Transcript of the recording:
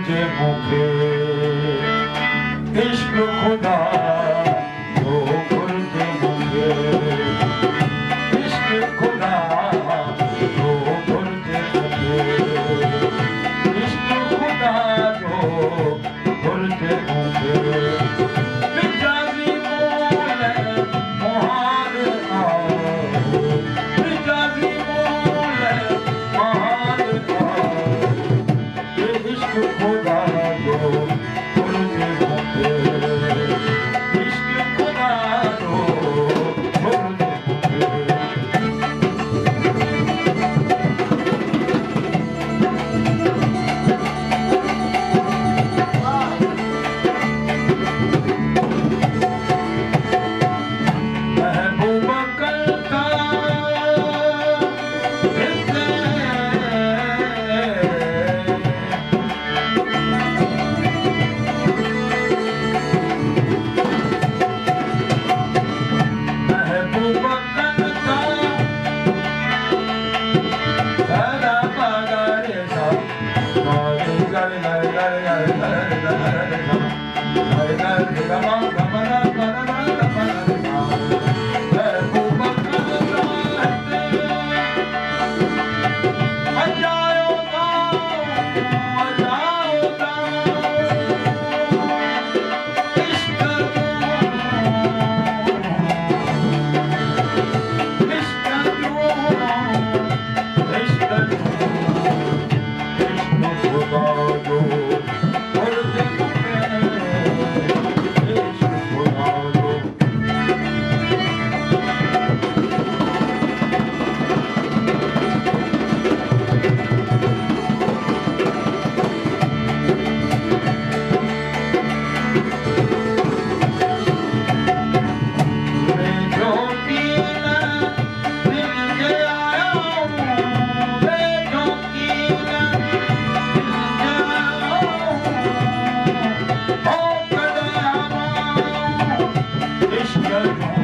बोलते मुखे इश्क खुदा जो बोलते मुखे इश्क खुदा जो बोलते मुखे इश्क खुदा जो बोलते मुखे मिजाजी बोले मोहार आओ मिजाजी बोले मोहार आओ इश्क खुदा जो बोलते मुखे इश्क खुदा जो बोलते मुखे महबूबा करता महबूबा करता सदा पगारे सा गारे गारे गारे गारे गारे गारे गारे गारे गारे गमा गमना गमना गमना महबूबा करता अजायो इश्क Ishq